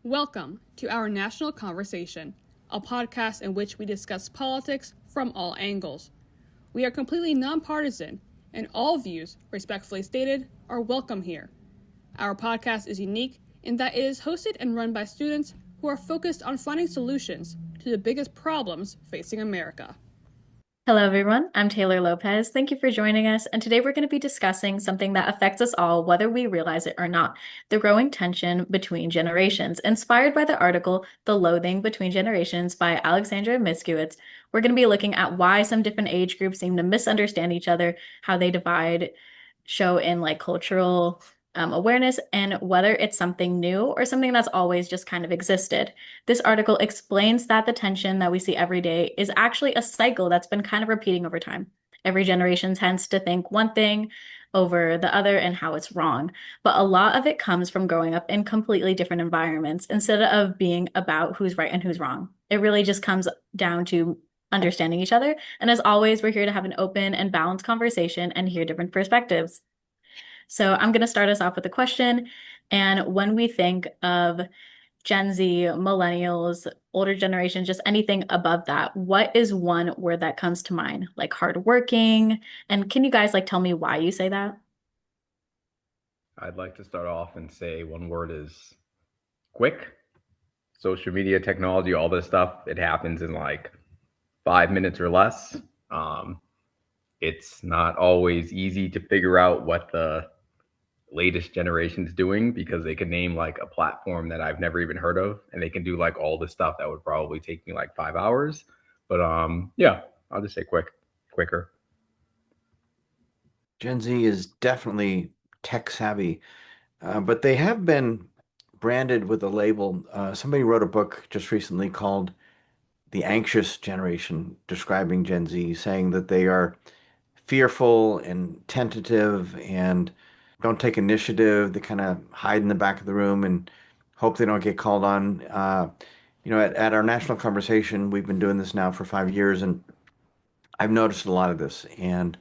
Welcome to our National Conversation, a podcast in which we discuss politics from all angles. We are completely nonpartisan, and all views, respectfully stated, are welcome here. Our podcast is unique in that it is hosted and run by students who are focused on finding solutions to the biggest problems facing America. Hello, everyone. I'm Taylor Lopez. Thank you for joining us. And today we're going to be discussing something that affects us all, whether we realize it or not, the growing tension between generations. Inspired by the article, The Loathing Between Generations by Alexandra Miskowitz, we're going to be looking at why some different age groups seem to misunderstand each other, how they show in cultural awareness, and whether it's something new or something that's always just kind of existed. This article explains that the tension that we see every day is actually a cycle that's been kind of repeating over time. Every generation tends to think one thing over the other and how it's wrong. But a lot of it comes from growing up in completely different environments instead of being about who's right and who's wrong. It really just comes down to understanding each other. And as always, we're here to have an open and balanced conversation and hear different perspectives. So I'm going to start us off with a question. And when we think of Gen Z, millennials, older generation, just anything above that, what is one word that comes to mind? Like hardworking? And can you guys tell me why you say that? I'd like to start off and say one word is quick. Social media, technology, all this stuff, it happens in 5 minutes or less. It's not always easy to figure out what the latest generation's doing because they can name a platform that I've never even heard of, and they can do all this stuff that would probably take me 5 hours. But yeah, I'll just say quicker. Gen Z is definitely tech savvy, but they have been branded with a label. Somebody wrote a book just recently called The Anxious Generation, describing Gen Z, saying that they are fearful and tentative and don't take initiative. They kind of hide in the back of the room and hope they don't get called on. At our national conversation, we've been doing this now for 5 years, and I've noticed a lot of this. And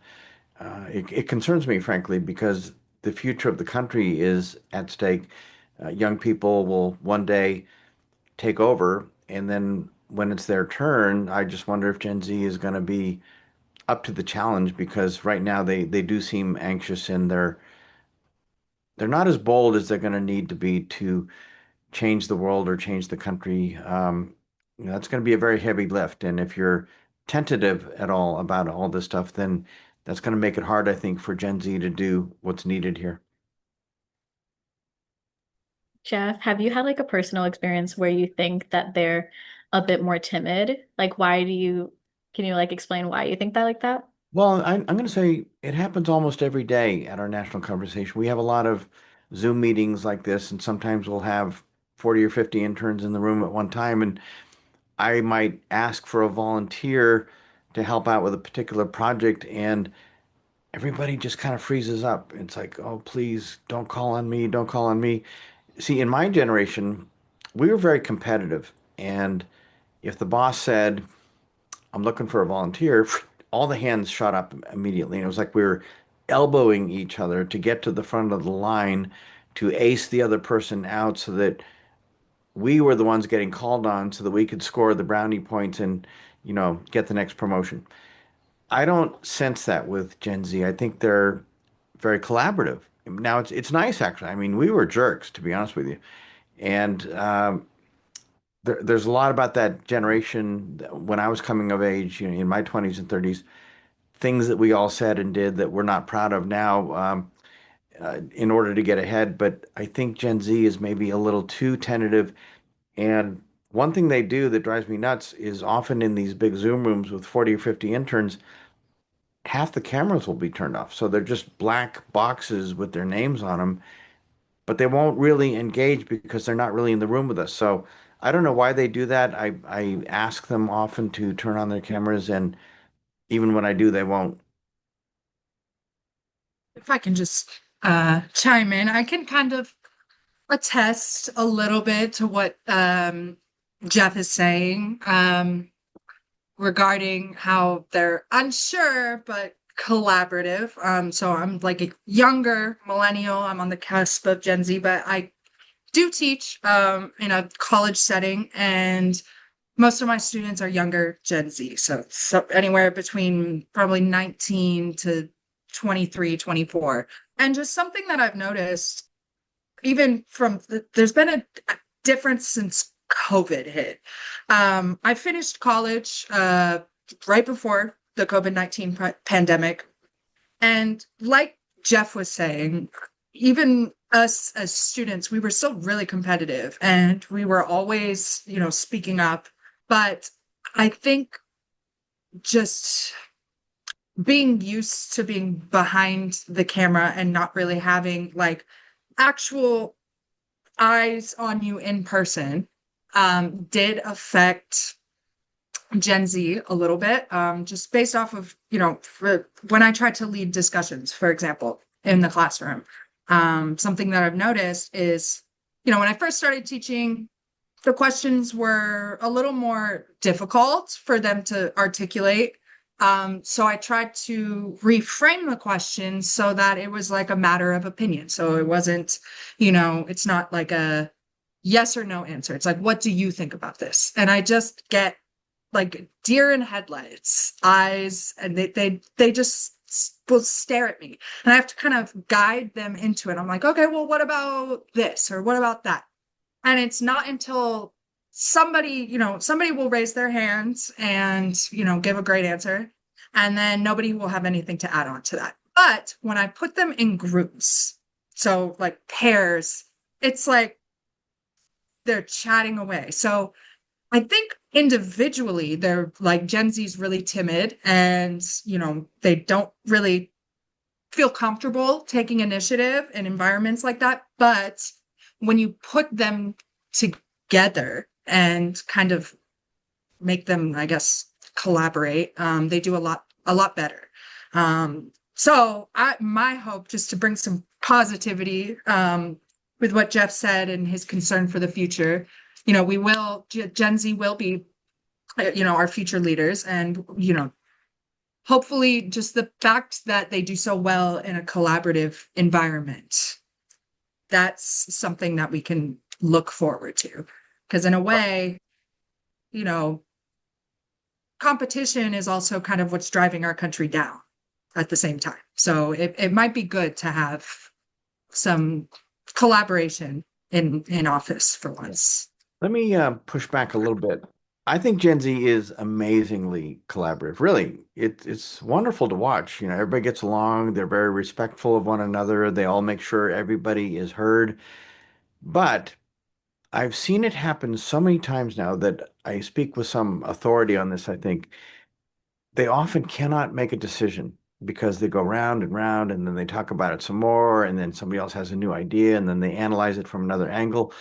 it concerns me, frankly, because the future of the country is at stake. Young people will one day take over, and then when it's their turn, I just wonder if Gen Z is going to be up to the challenge, because right now they do seem anxious, and they're not as bold as they're going to need to be to change the world or change the country. That's going to be a very heavy lift, and if you're tentative at all about all this stuff, then that's going to make it hard, I think, for Gen Z to do what's needed here. Jeff, have you had a personal experience where you think that they're a bit more timid? Can you explain why you think that like that? Well, I'm going to say it happens almost every day at our national conversation. We have a lot of Zoom meetings like this, and sometimes we'll have 40 or 50 interns in the room at one time, and I might ask for a volunteer to help out with a particular project, and everybody just kind of freezes up. It's like, oh, please don't call on me, don't call on me. See, in my generation, we were very competitive, and if the boss said, I'm looking for a volunteer, all the hands shot up immediately. And it was like we were elbowing each other to get to the front of the line to ace the other person out so that we were the ones getting called on so that we could score the brownie points and, get the next promotion. I don't sense that with Gen Z. I think they're very collaborative. Now it's nice, actually. I mean, we were jerks, to be honest with you. And there's a lot about that generation when I was coming of age, in my 20s and 30s, things that we all said and did that we're not proud of now, in order to get ahead. But I think Gen Z is maybe a little too tentative. And one thing they do that drives me nuts is often in these big Zoom rooms with 40 or 50 interns, half the cameras will be turned off. So they're just black boxes with their names on them, but they won't really engage because they're not really in the room with us. So I don't know why they do that. I ask them often to turn on their cameras, and even when I do, they won't. If I can just chime in, I can kind of attest a little bit to what Jeff is saying regarding how they're unsure but collaborative. So I'm like a younger millennial. I'm on the cusp of Gen Z, but I do teach in a college setting, and most of my students are younger Gen Z. So anywhere between probably 19 to 23, 24. And just something that I've noticed, even there's been a difference since COVID hit. I finished college right before the COVID-19 pandemic. And like Jeff was saying, even us as students, we were still really competitive and we were always, speaking up. But I think just being used to being behind the camera and not really having like actual eyes on you in person did affect Gen Z a little bit, just based off of, when I tried to lead discussions, for example, in the classroom. Something that I've noticed is, when I first started teaching, the questions were a little more difficult for them to articulate. So I tried to reframe the question so that it was like a matter of opinion. So it wasn't, it's not like a yes or no answer. It's like, what do you think about this? And I just get like deer in headlights eyes, and they just will stare at me, and I have to kind of guide them into it. I'm like, okay, well, what about this or what about that? And it's not until somebody will raise their hands and give a great answer, and then nobody will have anything to add on to that. But when I put them in groups, so like pairs, it's like they're chatting away. So I think individually, they're like Gen Z's really timid and, they don't really feel comfortable taking initiative in environments like that. But when you put them together and kind of make them, I guess, collaborate, they do a lot better. So my hope, just to bring some positivity, with what Jeff said and his concern for the future, Gen Z will be, our future leaders. And, hopefully just the fact that they do so well in a collaborative environment, that's something that we can look forward to. Because in a way, competition is also kind of what's driving our country down at the same time. So it might be good to have some collaboration in office for once. Let me push back a little bit. I think Gen Z is amazingly collaborative. Really, it's wonderful to watch. Everybody gets along. They're very respectful of one another. They all make sure everybody is heard. But I've seen it happen so many times now that I speak with some authority on this. I think they often cannot make a decision because they go round and round and then they talk about it some more, and then somebody else has a new idea and then they analyze it from another angle.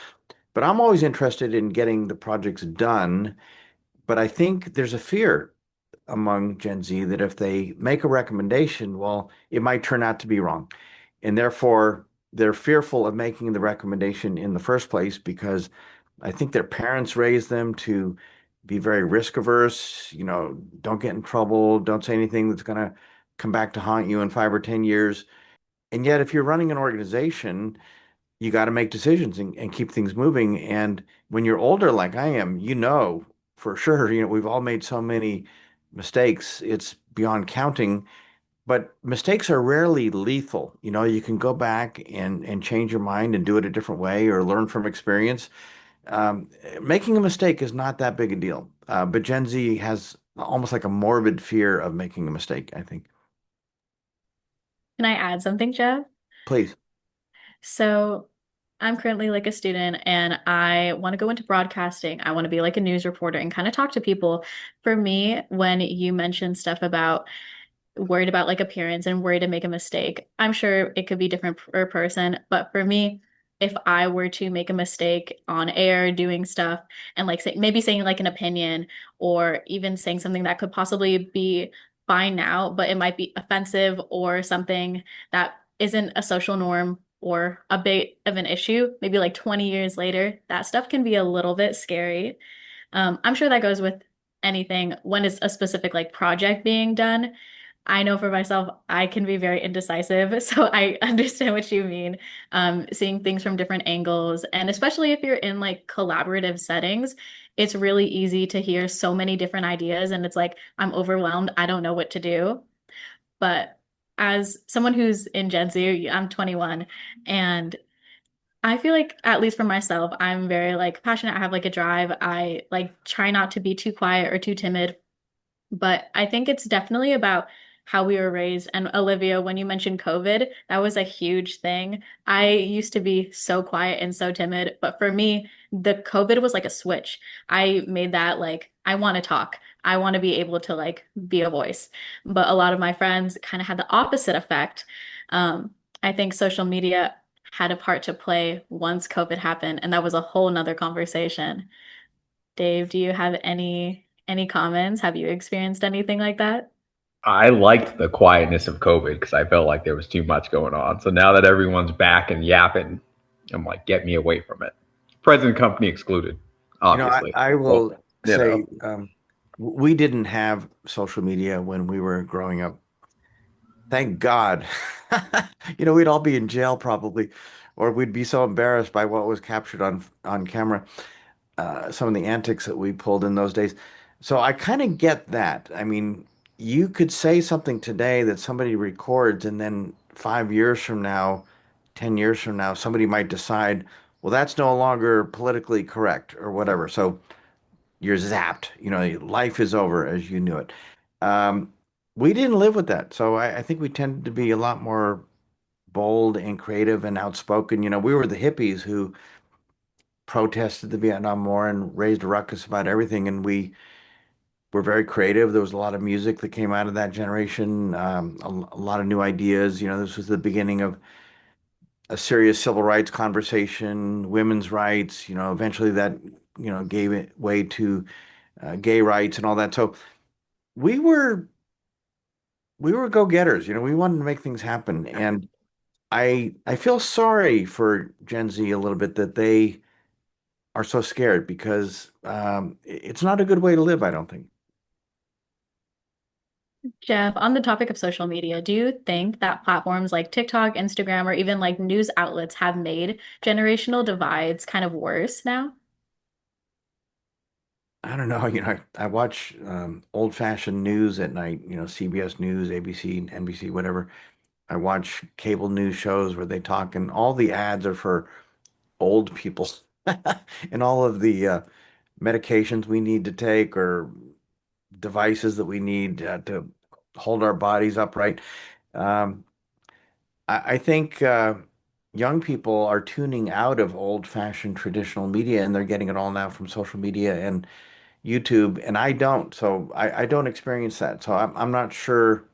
But I'm always interested in getting the projects done. But I think there's a fear among Gen Z that if they make a recommendation, well, it might turn out to be wrong. And therefore, they're fearful of making the recommendation in the first place because I think their parents raised them to be very risk averse, don't get in trouble, don't say anything that's going to come back to haunt you in 5 or 10 years. And yet, if you're running an organization, you got to make decisions and keep things moving. And when you're older, like I am, for sure, we've all made so many mistakes, it's beyond counting. But mistakes are rarely lethal. You can go back and change your mind and do it a different way or learn from experience. Making a mistake is not that big a deal. But Gen Z has almost like a morbid fear of making a mistake, I think. Can I add something, Jeff? Please. So I'm currently like a student and I want to go into broadcasting. I want to be like a news reporter and kind of talk to people. For me, when you mentioned stuff about worried about like appearance and worried to make a mistake, I'm sure it could be different per person. But for me, if I were to make a mistake on air doing stuff and like maybe saying like an opinion or even saying something that could possibly be fine now, but it might be offensive or something that isn't a social norm or a bit of an issue, maybe like 20 years later, that stuff can be a little bit scary. I'm sure that goes with anything when it's a specific like project being done. I know for myself, I can be very indecisive, so I understand what you mean. Seeing things from different angles, and especially if you're in like collaborative settings, it's really easy to hear so many different ideas, and it's like I'm overwhelmed. I don't know what to do. But as someone who's in Gen Z, I'm 21, and I feel like, at least for myself, I'm very like passionate. I have like a drive. I like try not to be too quiet or too timid. But I think it's definitely about how we were raised. And Olivia, when you mentioned COVID, that was a huge thing. I used to be so quiet and so timid, but for me, the COVID was like a switch. I made that like, I want to talk. I want to be able to like be a voice. But a lot of my friends kind of had the opposite effect. Um, I think social media had a part to play once COVID happened, and that was a whole nother conversation. Dave, do you have any comments? Have you experienced anything like that? I liked the quietness of COVID because I felt like there was too much going on. So now that everyone's back and yapping, I'm like, get me away from it. Present company excluded, You know, obviously. I Well, will you know, say we didn't have social media when we were growing up. Thank God. We'd all be in jail probably, or we'd be so embarrassed by what was captured on camera. Some of the antics that we pulled in those days. So I kind of get that. I mean, you could say something today that somebody records, and then 5 years from now, 10 years from now, somebody might decide, well, that's no longer politically correct or whatever. So you're zapped. Life is over as you knew it. Um, we didn't live with that. So I think we tended to be a lot more bold and creative and outspoken. We were the hippies who protested the Vietnam War and raised a ruckus about everything. And we were very creative. There was a lot of music that came out of that generation, a lot of new ideas. This was the beginning of a serious civil rights conversation, women's rights. Eventually that, gave it way to gay rights and all that. So we were we were go-getters. We wanted to make things happen. And I feel sorry for Gen Z a little bit that they are so scared because it's not a good way to live, I don't think. Jeff, on the topic of social media, do you think that platforms like TikTok, Instagram, or even like news outlets have made generational divides kind of worse now? I don't know. I watch old-fashioned news at night, CBS News, ABC, NBC, whatever. I watch cable news shows where they talk, and all the ads are for old people and all of the medications we need to take or devices that we need to hold our bodies upright. Um, I think young people are tuning out of old-fashioned traditional media, and they're getting it all now from social media and YouTube, and I don't. So I don't experience that. So I'm not sure.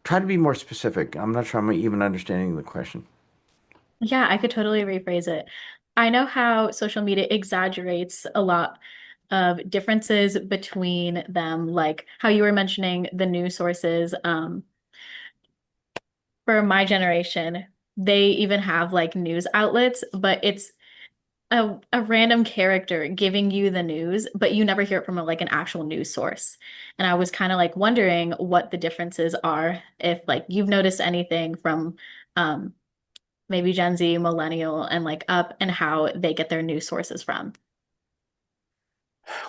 Try to be more specific. I'm not sure I'm even understanding the question. Yeah, I could totally rephrase it. I know how social media exaggerates a lot of differences between them, like how you were mentioning the news sources. For my generation, they even have like news outlets, but it's a random character giving you the news, but you never hear it from like an actual news source. And I was kind of like wondering what the differences are, if like you've noticed anything from um maybe Gen Z, millennial, and like up, and how they get their news sources from.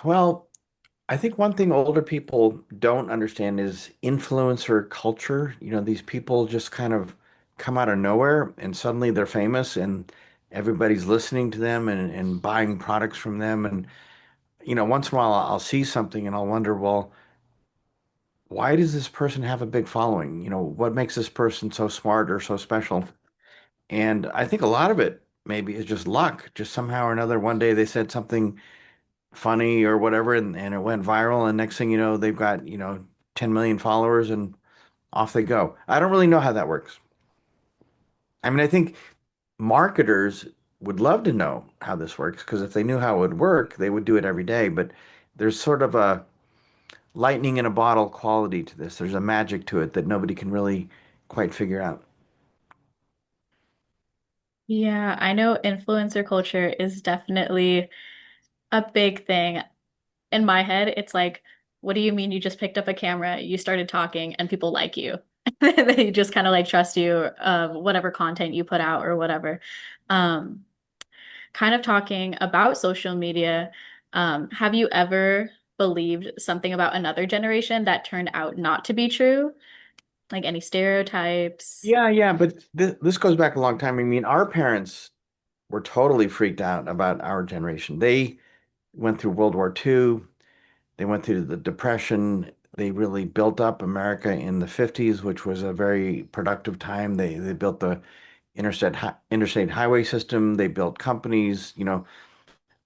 Well, I think one thing older people don't understand is influencer culture. These people just kind of come out of nowhere and suddenly they're famous and everybody's listening to them and buying products from them. And, once in a while I'll see something and I'll wonder, well, why does this person have a big following? What makes this person so smart or so special? And I think a lot of it maybe is just luck. Just somehow or another, one day they said something funny or whatever, and it went viral. And next thing you know, they've got, 10 million followers and off they go. I don't really know how that works. I mean, I think marketers would love to know how this works because if they knew how it would work, they would do it every day. But there's sort of a lightning in a bottle quality to this. There's a magic to it that nobody can really quite figure out. Yeah, I know influencer culture is definitely a big thing. In my head, it's like What do you mean you just picked up a camera, you started talking, and people like you? They just kind of like trust you, whatever content you put out or whatever. Um, Kind of talking about social media, have you ever believed something about another generation that turned out not to be true? Like any stereotypes? Yeah, but this goes back a long time. I mean, our parents were totally freaked out about our generation. They went through World War II. They went through the Depression. They really built up America in the 50s, which was a very productive time. They built the interstate highway system. They built companies.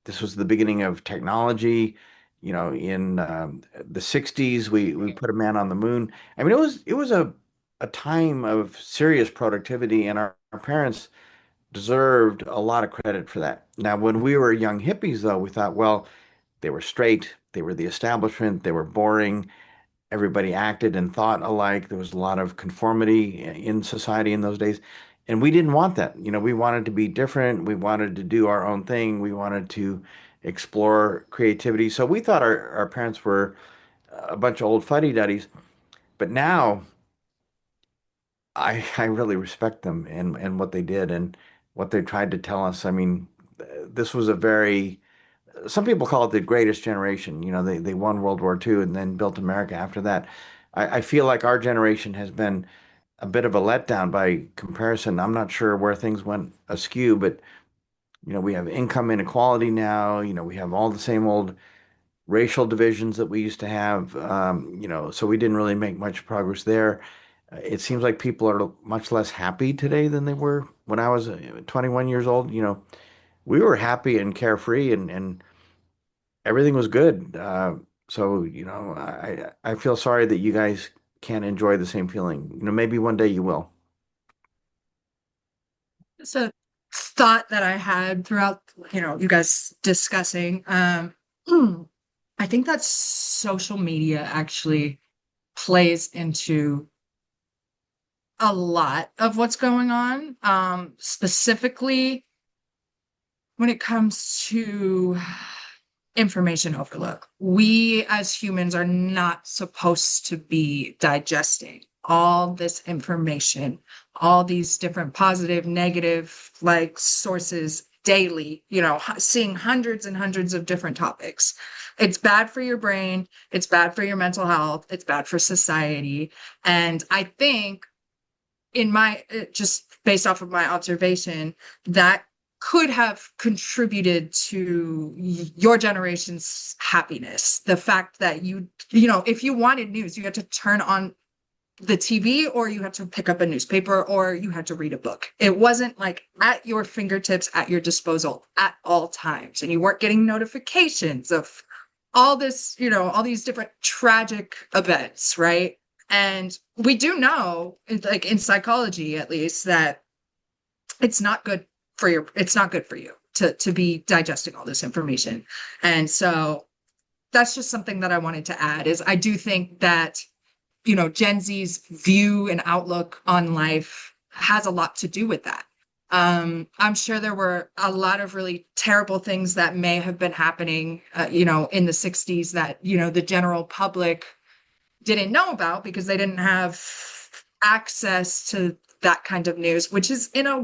This was the beginning of technology. In the 60s, we put a man on the moon. I mean, it was a time of serious productivity, and our parents deserved a lot of credit for that. Now, when we were young hippies, though, we thought, well, they were straight, they were the establishment, they were boring, everybody acted and thought alike. There was a lot of conformity in society in those days. And we didn't want that. We wanted to be different. We wanted to do our own thing. We wanted to explore creativity. So we thought our parents were a bunch of old fuddy-duddies. But now I really respect them and what they did and what they tried to tell us. I mean, this was a very some people call it the greatest generation. They won World War II and then built America after that. I feel like our generation has been a bit of a letdown by comparison. I'm not sure where things went askew, but we have income inequality now. We have all the same old racial divisions that we used to have. So we didn't really make much progress there. It seems like people are much less happy today than they were when I was 21 years old. We were happy and carefree and everything was good. So, I feel sorry that you guys can't enjoy the same feeling. Maybe one day you will. It's a thought that I had throughout, you guys discussing. I think that social media actually plays into a lot of what's going on, specifically when it comes to information overload. We as humans are not supposed to be digesting all this information, all these different positive, negative, like sources daily, seeing hundreds and hundreds of different topics. It's bad for your brain. It's bad for your mental health. It's bad for society. And I think just based off of my observation, that could have contributed to your generation's happiness. The fact that if you wanted news, you had to turn on the TV or you had to pick up a newspaper or you had to read a book. It wasn't like at your fingertips, at your disposal at all times. And you weren't getting notifications of all this, all these different tragic events, right? And we do know, like in psychology at least, that it's not good for you to be digesting all this information. And so that's just something that I wanted to add is I do think that, Gen Z's view and outlook on life has a lot to do with that. I'm sure there were a lot of really terrible things that may have been happening, in the 60s that, the general public didn't know about because they didn't have access to that kind of news, which is in a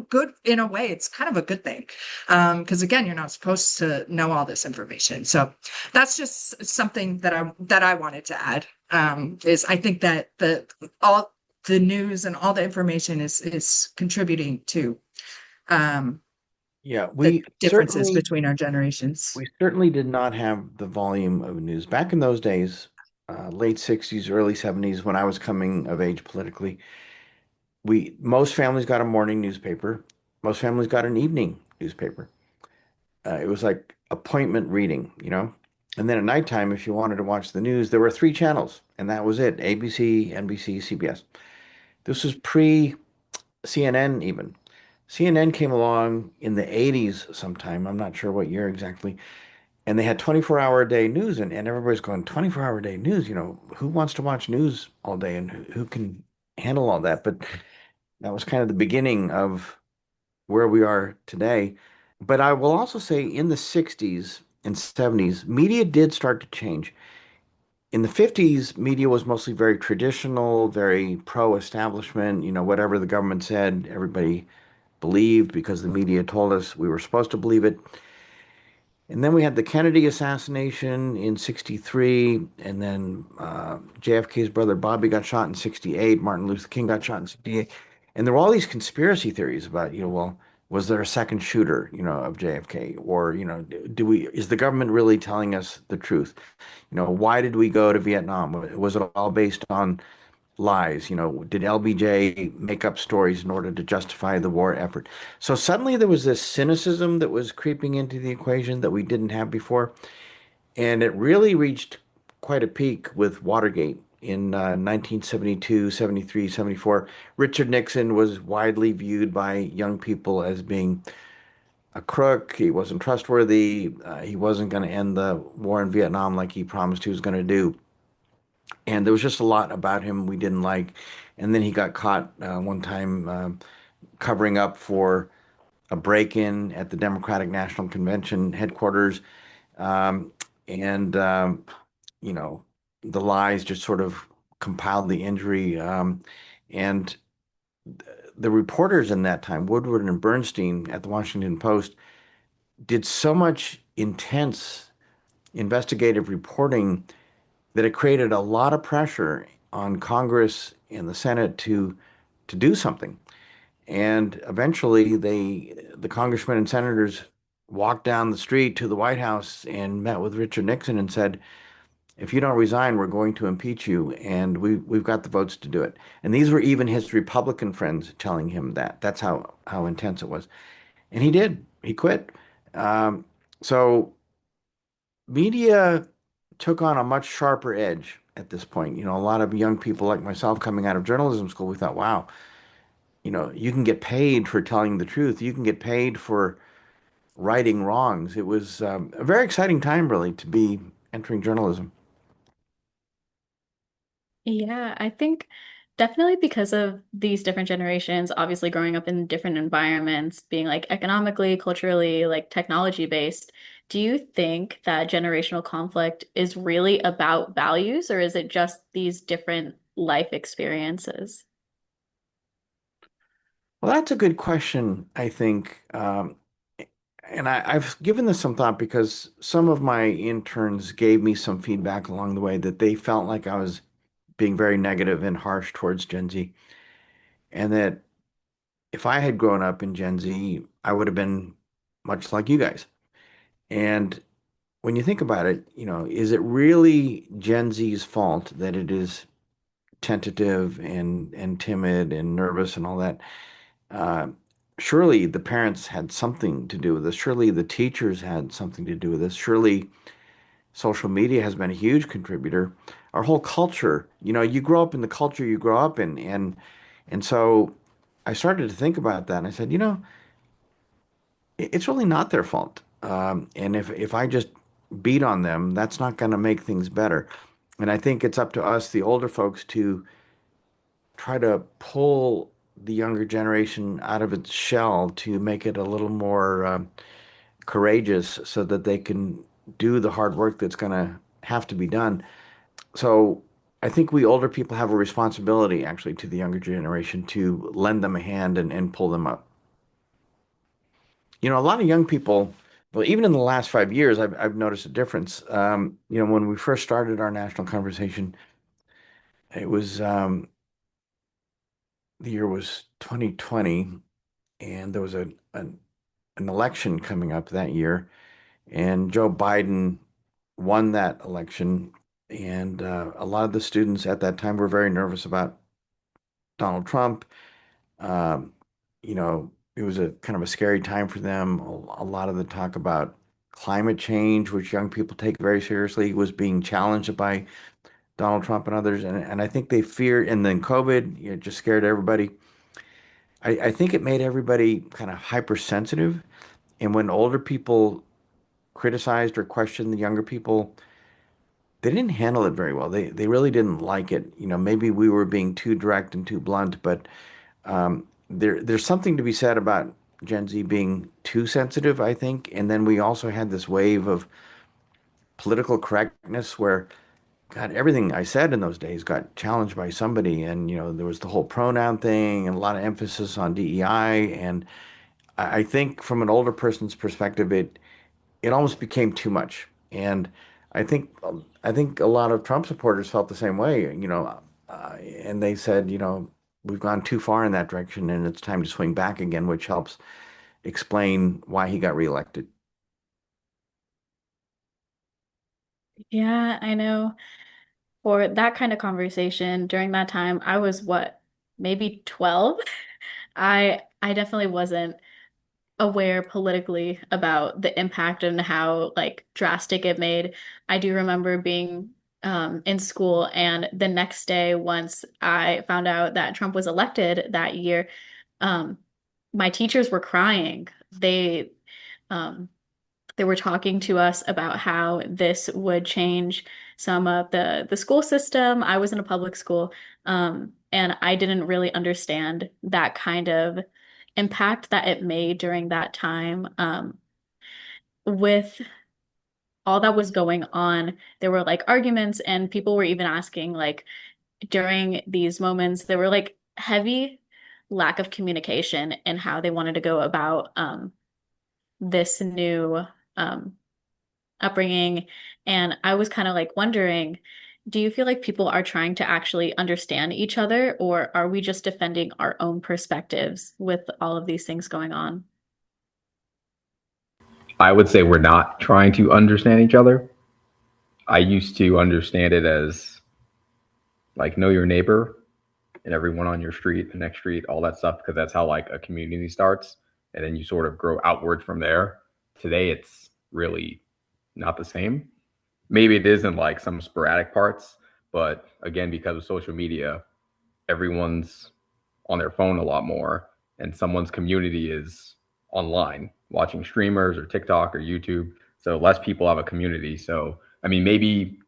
way, it's kind of a good thing. Because again, you're not supposed to know all this information. So that's just something that I wanted to add. Is I think that all the news and all the information is contributing to Yeah, the differences between our generations. we certainly did not have the volume of news back in those days, late 60s, early 70s, when I was coming of age politically. Most families got a morning newspaper. Most families got an evening newspaper. It was like appointment reading. And then at nighttime, if you wanted to watch the news, there were three channels, and that was it: ABC, NBC, CBS. This was pre-CNN even. CNN came along in the 80s sometime. I'm not sure what year exactly. And they had 24-hour-a-day news, and everybody's going, 24-hour-a-day news? Who wants to watch news all day, and who can handle all that? But that was kind of the beginning of where we are today. But I will also say in the 60s and 70s, media did start to change. In the 50s, media was mostly very traditional, very pro-establishment. Whatever the government said, everybody believed because the media told us we were supposed to believe it. And then we had the Kennedy assassination in 63, and then JFK's brother Bobby got shot in 68, Martin Luther King got shot in 68. And there were all these conspiracy theories about, well, was there a second shooter, of JFK? Or, is the government really telling us the truth? Why did we go to Vietnam? Was it all based on lies? Did LBJ make up stories in order to justify the war effort? So suddenly there was this cynicism that was creeping into the equation that we didn't have before. And it really reached quite a peak with Watergate in 1972, 73, 74. Richard Nixon was widely viewed by young people as being a crook. He wasn't trustworthy. He wasn't going to end the war in Vietnam like he promised he was going to do. And there was just a lot about him we didn't like. And then he got caught one time covering up for a break-in at the Democratic National Convention headquarters. Um, and, you know, the lies just sort of compiled the injury. And the reporters in that time, Woodward and Bernstein at the Washington Post, did so much intense investigative reporting that it created a lot of pressure on Congress and the Senate to do something. And eventually the congressmen and senators walked down the street to the White House and met with Richard Nixon and said, if you don't resign, we're going to impeach you, and we've got the votes to do it. And these were even his Republican friends telling him that. That's how intense it was. And he did. He quit. Um, so media took on a much sharper edge at this point. A lot of young people like myself coming out of journalism school, we thought, wow, you can get paid for telling the truth. You can get paid for righting wrongs. It was a very exciting time, really, to be entering journalism. Yeah, I think definitely because of these different generations, obviously growing up in different environments, being like economically, culturally, like technology based, do you think that generational conflict is really about values, or is it just these different life experiences? Well, that's a good question, I think. And I've given this some thought because some of my interns gave me some feedback along the way that they felt like I was being very negative and harsh towards Gen Z. And that if I had grown up in Gen Z, I would have been much like you guys. And when you think about it, is it really Gen Z's fault that it is tentative and timid and nervous and all that? Uh, Surely the parents had something to do with this. Surely the teachers had something to do with this. Surely social media has been a huge contributor. Our whole culture, you grow up in the culture you grow up in, and so I started to think about that, and I said, it's really not their fault. And if I just beat on them, that's not going to make things better. And I think it's up to us, the older folks, to try to pull the younger generation out of its shell to make it a little more courageous so that they can do the hard work that's going to have to be done. So I think we older people have a responsibility actually to the younger generation to lend them a hand and pull them up. A lot of young people, well, even in the last 5 years, I've noticed a difference. When we first started our national conversation, it was the year was 2020, and there was an election coming up that year, and Joe Biden won that election, and a lot of the students at that time were very nervous about Donald Trump. Um, it was a kind of a scary time for them. A lot of the talk about climate change, which young people take very seriously, was being challenged by Donald Trump and others. And I think they feared, and then COVID, just scared everybody. I think it made everybody kind of hypersensitive. And when older people criticized or questioned the younger people, they didn't handle it very well. They really didn't like it. Maybe we were being too direct and too blunt, but there's something to be said about Gen Z being too sensitive, I think. And then we also had this wave of political correctness where God, everything I said in those days got challenged by somebody. And, there was the whole pronoun thing and a lot of emphasis on DEI. And I think from an older person's perspective, it almost became too much. And I think a lot of Trump supporters felt the same way, and they said, we've gone too far in that direction and it's time to swing back again, which helps explain why he got reelected. Yeah, I know. For that kind of conversation during that time, I was what, maybe 12? I definitely wasn't aware politically about the impact and how like drastic it made. I do remember being in school, and the next day, once I found out that Trump was elected that year, um, my teachers were crying. Um, they were talking to us about how this would change some of the school system. I was in a public school, and I didn't really understand that kind of impact that it made during that time. With all that was going on, there were like arguments, and people were even asking, like, during these moments, there were like heavy lack of communication in how they wanted to go about this new um, upbringing. And I was kind of like wondering, do you feel like people are trying to actually understand each other, or are we just defending our own perspectives with all of these things going on? I would say we're not trying to understand each other. I used to understand it as like know your neighbor and everyone on your street, the next street, all that stuff, because that's how like a community starts. And then you sort of grow outward from there. Today, it's really not the same. Maybe it is in like some sporadic parts, but again, because of social media, everyone's on their phone a lot more, and someone's community is online watching streamers or TikTok or YouTube. So less people have a community. So, I mean, maybe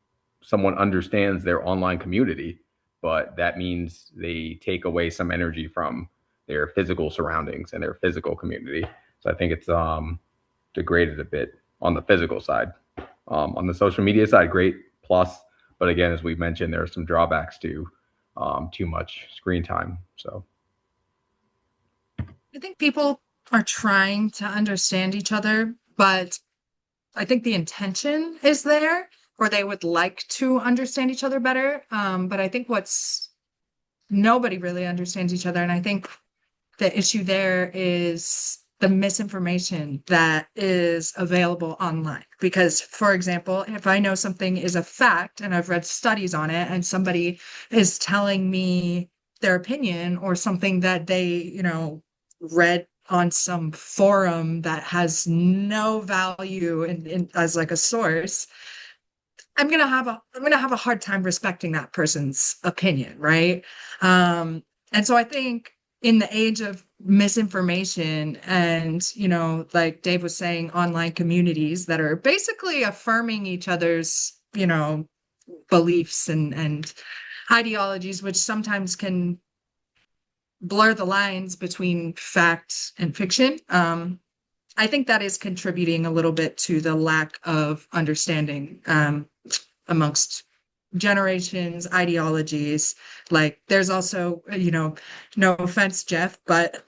someone understands their online community, but that means they take away some energy from their physical surroundings and their physical community. So I think it's degraded a bit on the physical side. On the social media side, great plus, but again, as we've mentioned, there are some drawbacks to too much screen time. So I think people are trying to understand each other, but I think the intention is there, or they would like to understand each other better. But I think what's nobody really understands each other. And I think the issue there is the misinformation that is available online. Because, for example, if I know something is a fact and I've read studies on it, and somebody is telling me their opinion or something that they, read on some forum that has no value as like a source, I'm gonna have a hard time respecting that person's opinion, right? And so I think in the age of misinformation and, like Dave was saying, online communities that are basically affirming each other's, beliefs and ideologies, which sometimes can blur the lines between fact and fiction. I think that is contributing a little bit to the lack of understanding amongst generations, ideologies. Like there's also, no offense, Jeff, but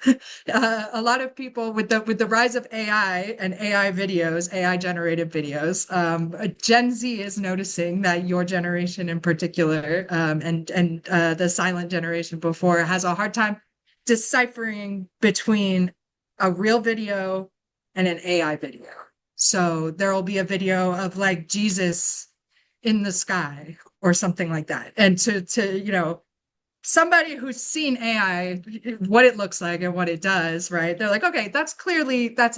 a lot of people with the rise of AI and AI videos, AI generated videos, Gen Z is noticing that your generation in particular, and the silent generation before has a hard time deciphering between a real video and an AI video. So there will be a video of like Jesus in the sky or something like that. And to somebody who's seen AI, what it looks like and what it does, right? They're like, okay, that's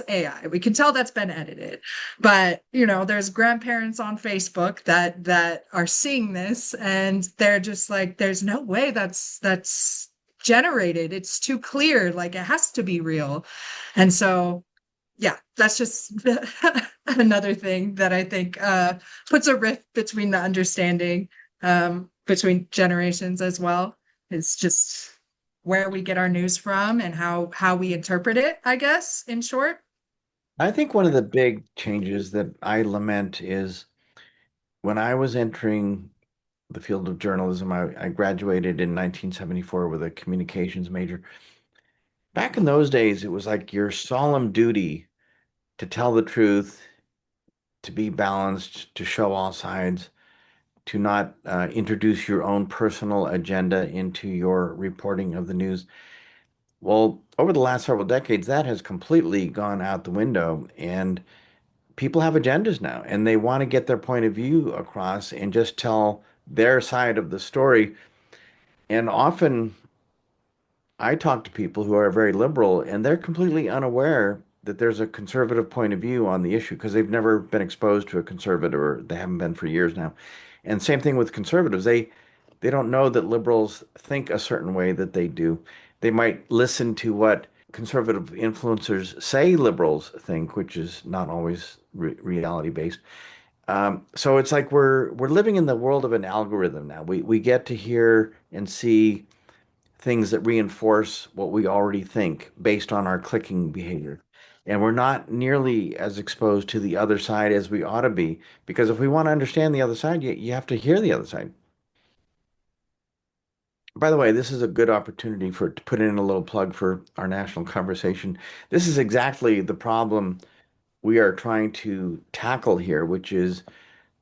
AI. We can tell that's been edited. But there's grandparents on Facebook that are seeing this and they're just like, there's no way that's generated. It's too clear. Like it has to be real. And so yeah, that's just another thing that I think puts a rift between the understanding between generations as well. It's just where we get our news from and how we interpret it, I guess, in short. I think one of the big changes that I lament is when I was entering the field of journalism. I graduated in 1974 with a communications major. Back in those days, it was like your solemn duty to tell the truth, to be balanced, to show all sides, to not introduce your own personal agenda into your reporting of the news. Well, over the last several decades, that has completely gone out the window, and people have agendas now, and they want to get their point of view across and just tell their side of the story. And often I talk to people who are very liberal, and they're completely unaware that there's a conservative point of view on the issue because they've never been exposed to a conservative, or they haven't been for years now. And same thing with conservatives. They don't know that liberals think a certain way that they do. They might listen to what conservative influencers say liberals think, which is not always reality based. So it's like we're living in the world of an algorithm now. We get to hear and see things that reinforce what we already think based on our clicking behavior. And we're not nearly as exposed to the other side as we ought to be, because if we want to understand the other side, you have to hear the other side. By the way, this is a good opportunity for to put in a little plug for our national conversation. This is exactly the problem we are trying to tackle here, which is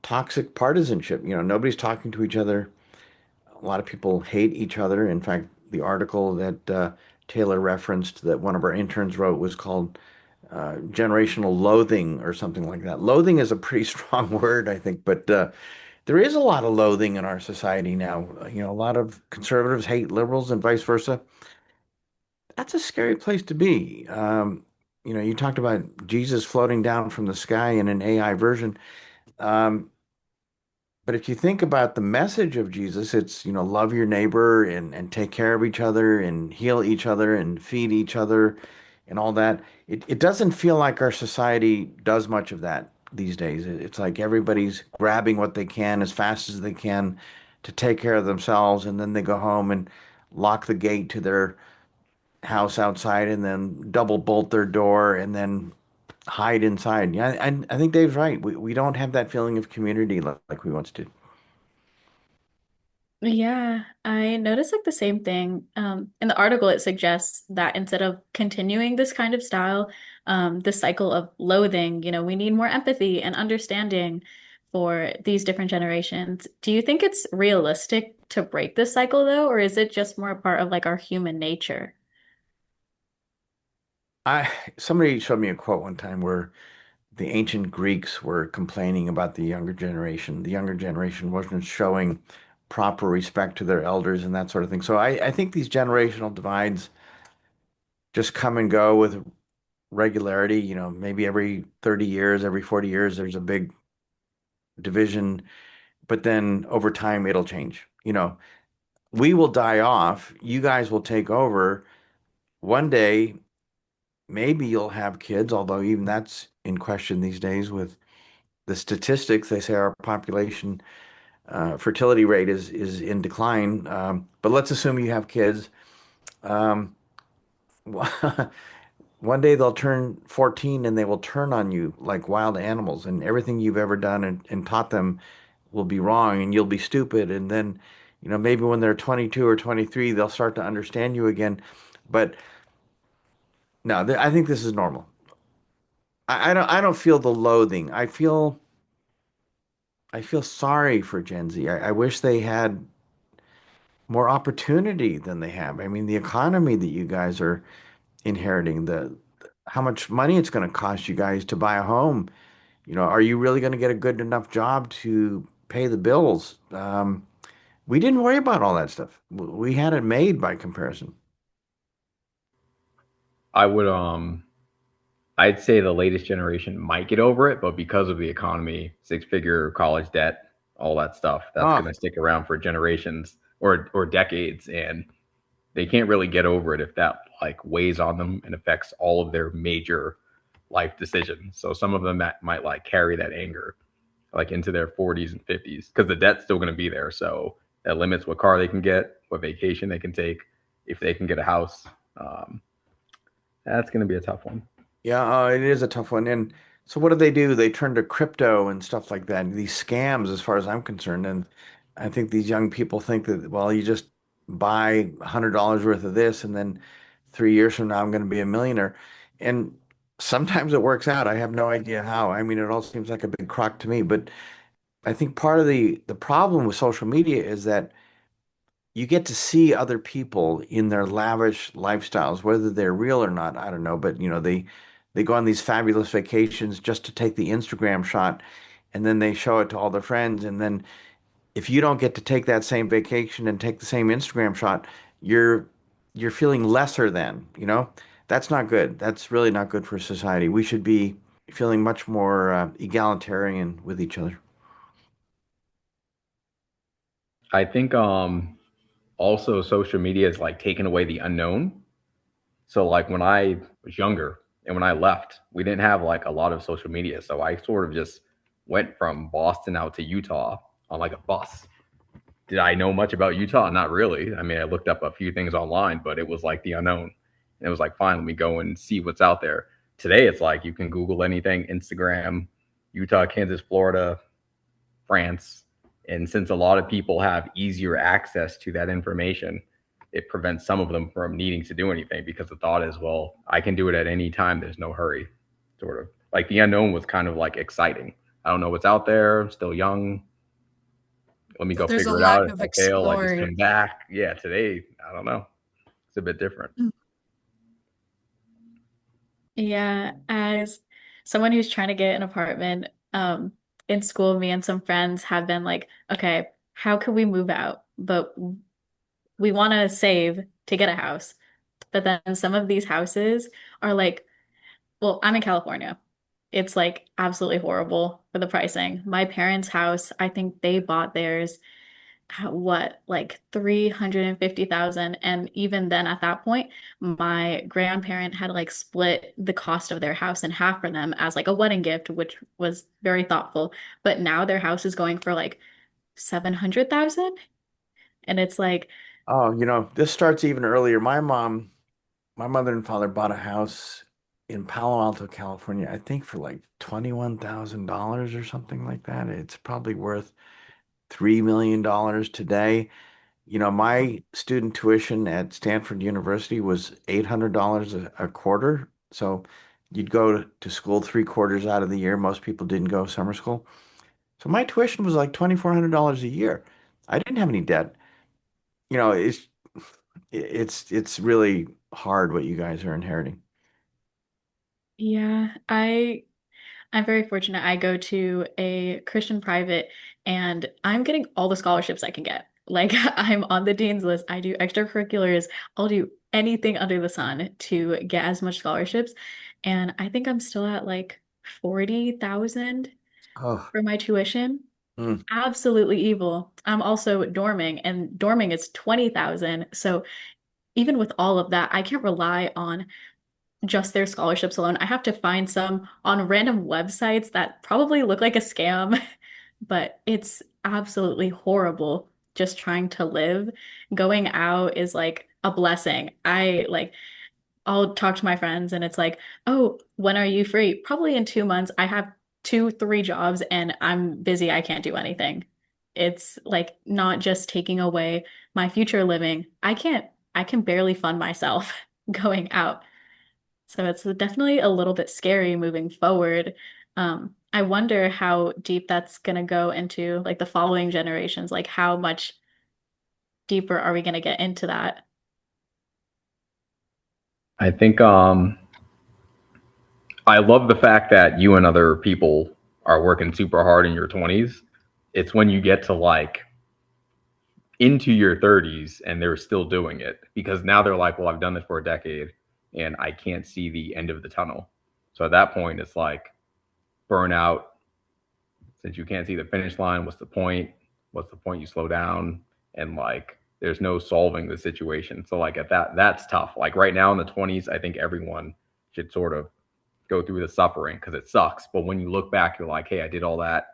toxic partisanship. Nobody's talking to each other. A lot of people hate each other. In fact, the article that Taylor referenced that one of our interns wrote was called generational loathing or something like that. Loathing is a pretty strong word, I think, but there is a lot of loathing in our society now. A lot of conservatives hate liberals and vice versa. That's a scary place to be. You talked about Jesus floating down from the sky in an AI version. Um, But if you think about the message of Jesus, it's, love your neighbor and take care of each other and heal each other and feed each other and all that. It doesn't feel like our society does much of that these days. It's like everybody's grabbing what they can as fast as they can to take care of themselves, and then they go home and lock the gate to their house outside and then double bolt their door and then hide inside. Yeah, I think Dave's right. We don't have that feeling of community like we once did. Yeah, I noticed like the same thing. In the article, it suggests that instead of continuing this kind of style, this cycle of loathing, we need more empathy and understanding for these different generations. Do you think it's realistic to break this cycle though, or is it just more a part of like our human nature? I Somebody showed me a quote one time where the ancient Greeks were complaining about the younger generation. The younger generation wasn't showing proper respect to their elders and that sort of thing. So I think these generational divides just come and go with regularity. Maybe every 30 years, every 40 years, there's a big division, but then over time it'll change. We will die off, you guys will take over. One day, maybe you'll have kids, although even that's in question these days with the statistics. They say our population fertility rate is in decline. But let's assume you have kids. Um, One day they'll turn 14 and they will turn on you like wild animals, and everything you've ever done and taught them will be wrong, and you'll be stupid. And then, maybe when they're 22 or 23, they'll start to understand you again. But no, I think this is normal. I don't feel the loathing. I feel sorry for Gen Z. I wish they had more opportunity than they have. I mean, the economy that you guys are inheriting, the how much money it's going to cost you guys to buy a home. Are you really going to get a good enough job to pay the bills? We didn't worry about all that stuff. We had it made by comparison. I would I'd say the latest generation might get over it, but because of the economy, six-figure college debt, all that stuff, that's going Oh, to stick around for generations or decades, and they can't really get over it if that like weighs on them and affects all of their major life decisions. So some of them might like carry that anger like into their 40s and 50s because the debt's still going to be there. So that limits what car they can get, what vacation they can take, if they can get a house. Um, that's going to be a tough one. yeah, it is a tough one. And so what do? They turn to crypto and stuff like that. These scams, as far as I'm concerned. And I think these young people think that, well, you just buy $100 worth of this and then 3 years from now I'm going to be a millionaire. And sometimes it works out. I have no idea how. I mean, it all seems like a big crock to me, but I think part of the problem with social media is that you get to see other people in their lavish lifestyles, whether they're real or not, I don't know, but they go on these fabulous vacations just to take the Instagram shot and then they show it to all their friends, and then if you don't get to take that same vacation and take the same Instagram shot, you're you're feeling lesser than, you know? That's not good. That's really not good for society. We should be feeling much more egalitarian with each other. I think also social media is like taking away the unknown. So like when I was younger and when I left, we didn't have like a lot of social media. So I sort of just went from Boston out to Utah on like a bus. Did I know much about Utah? Not really. I mean, I looked up a few things online, but it was like the unknown. And it was like, fine, let me go and see what's out there. Today, it's like you can Google anything, Instagram, Utah, Kansas, Florida, France. And since a lot of people have easier access to that information, it prevents some of them from needing to do anything because the thought is, well, I can do it at any time. There's no hurry. Sort of like the unknown was kind of like exciting. I don't know what's out there. I'm still young. Let me go There's a figure it lack out. If of I fail, I just exploring. come back. Yeah, today, I don't know. It's a bit different. Yeah, as someone who's trying to get an apartment, in school, me and some friends have been like, okay, how can we move out? But we want to save to get a house. But then some of these houses are like, well, I'm in California. It's like absolutely horrible for the pricing. My parents' house, I think they bought theirs at what, like 350,000. And even then at that point, my grandparent had like split the cost of their house in half for them as like a wedding gift, which was very thoughtful. But now their house is going for like 700,000. And it's like, Oh, this starts even earlier. My mother and father bought a house in Palo Alto, California, I think for like $21,000 or something like that. It's probably worth $3 million today. My student tuition at Stanford University was $800 a quarter. So you'd go to school 3 quarters out of the year. Most people didn't go summer school. So my tuition was like $2,400 a year. I didn't have any debt. You know, it's really hard what you guys are inheriting. yeah, I'm very fortunate. I go to a Christian private and I'm getting all the scholarships I can get. Like I'm on the dean's list. I do extracurriculars. I'll do anything under the sun to get as much scholarships. And I think I'm still at like 40,000 Oh, for my tuition. mm. Absolutely evil. I'm also dorming and dorming is 20,000. So even with all of that, I can't rely on just their scholarships alone. I have to find some on random websites that probably look like a scam, but it's absolutely horrible just trying to live. Going out is like a blessing. I'll talk to my friends and it's like, oh, when are you free? Probably in 2 months. I have two, three jobs and I'm busy. I can't do anything. It's like not just taking away my future living. I can barely fund myself going out. So it's definitely a little bit scary moving forward. I wonder how deep that's going to go into like the following generations. Like how much deeper are we going to get into that? I think I love the fact that you and other people are working super hard in your 20s. It's when you get to like into your 30s and they're still doing it because now they're like, well, I've done this for a decade and I can't see the end of the tunnel. So at that point, it's like burnout. Since you can't see the finish line, what's the point? What's the point? You slow down and like there's no solving the situation. So like at that's tough. Like right now in the 20s, I think everyone should sort of go through the suffering because it sucks. But when you look back, you're like, hey, I did all that,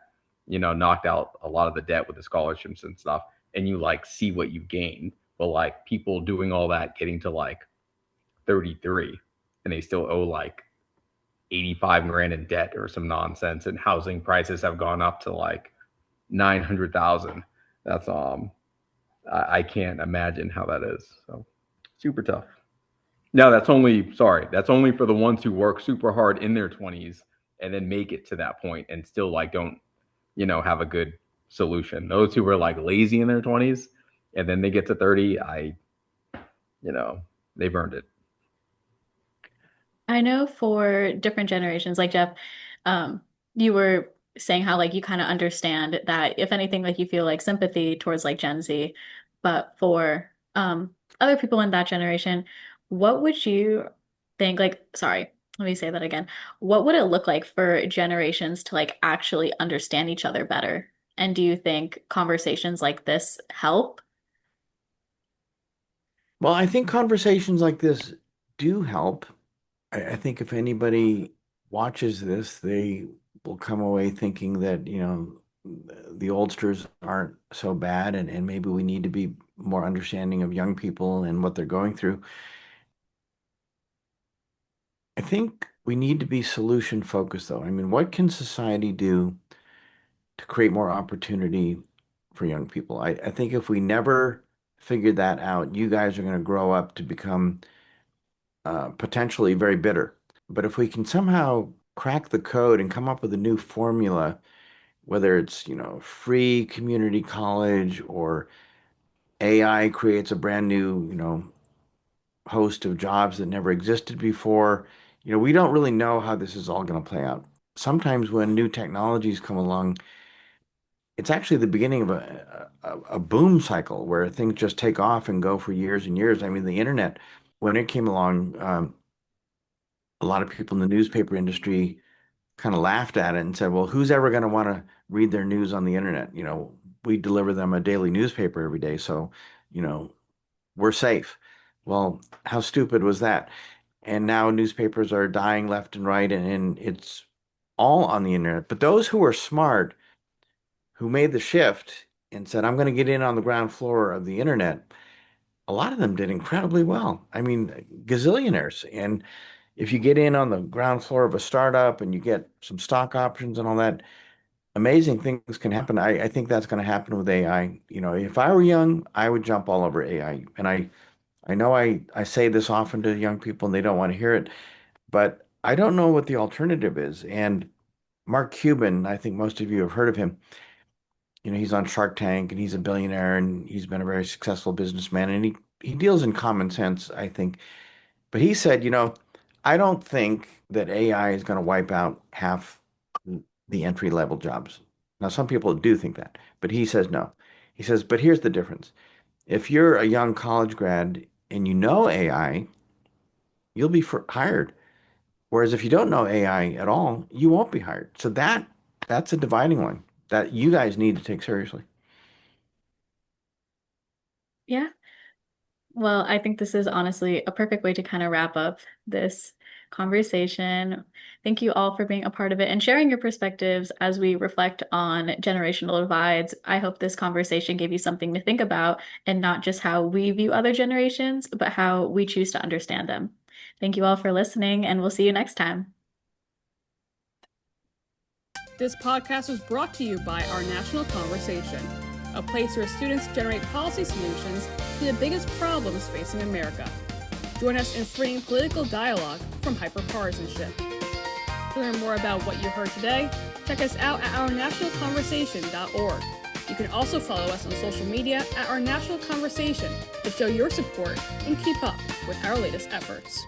knocked out a lot of the debt with the scholarships and stuff, and you like see what you gained. But like people doing all that, getting to like 33, and they still owe like 85 grand in debt or some nonsense, and housing prices have gone up to like 900,000. That's I can't imagine how that is. So super tough. No, that's only for the ones who work super hard in their 20s and then make it to that point and still like don't, have a good solution. Those who were like lazy in their 20s and then they get to 30, they've earned it. I know for different generations, like Jeff, you were saying how like you kind of understand that if anything, like you feel like sympathy towards like Gen Z, but for other people in that generation, what would you think, like, sorry, let me say that again. What would it look like for generations to like actually understand each other better? And do you think conversations like this help? Well, I think conversations like this do help. I think if anybody watches this, they will come away thinking that, the oldsters aren't so bad and maybe we need to be more understanding of young people and what they're going through. I think we need to be solution focused though. I mean, what can society do to create more opportunity for young people? I think if we never figured that out, you guys are going to grow up to become potentially very bitter. But if we can somehow crack the code and come up with a new formula, whether it's, free community college or AI creates a brand new, host of jobs that never existed before, we don't really know how this is all going to play out. Sometimes when new technologies come along, it's actually the beginning of a boom cycle where things just take off and go for years and years. I mean, the internet, when it came along, a lot of people in the newspaper industry kind of laughed at it and said, well, who's ever going to want to read their news on the internet? We deliver them a daily newspaper every day, so, we're safe. Well, how stupid was that? And now newspapers are dying left and right, and it's all on the internet. But those who are smart, who made the shift and said, I'm going to get in on the ground floor of the internet, a lot of them did incredibly well. I mean, gazillionaires. And if you get in on the ground floor of a startup and you get some stock options and all that, amazing things can happen. I think that's going to happen with AI. If I were young, I would jump all over AI. And I know I say this often to young people and they don't want to hear it, but I don't know what the alternative is. And Mark Cuban, I think most of you have heard of him. He's on Shark Tank and he's a billionaire and he's been a very successful businessman and he deals in common sense, I think. But he said, I don't think that AI is going to wipe out half the entry level jobs. Now, some people do think that, but he says no. He says, but here's the difference. If you're a young college grad and you know AI, you'll be hired. Whereas if you don't know AI at all, you won't be hired. So that's a dividing line that you guys need to take seriously. Yeah. Well, I think this is honestly a perfect way to kind of wrap up this conversation. Thank you all for being a part of it and sharing your perspectives as we reflect on generational divides. I hope this conversation gave you something to think about and not just how we view other generations, but how we choose to understand them. Thank you all for listening, and we'll see you next time. This podcast was brought to you by Our National Conversation, a place where students generate policy solutions to the biggest problems facing America. Join us in freeing political dialogue from hyperpartisanship. To learn more about what you heard today, check us out at ournationalconversation.org. You can also follow us on social media at Our National Conversation to show your support and keep up with our latest efforts.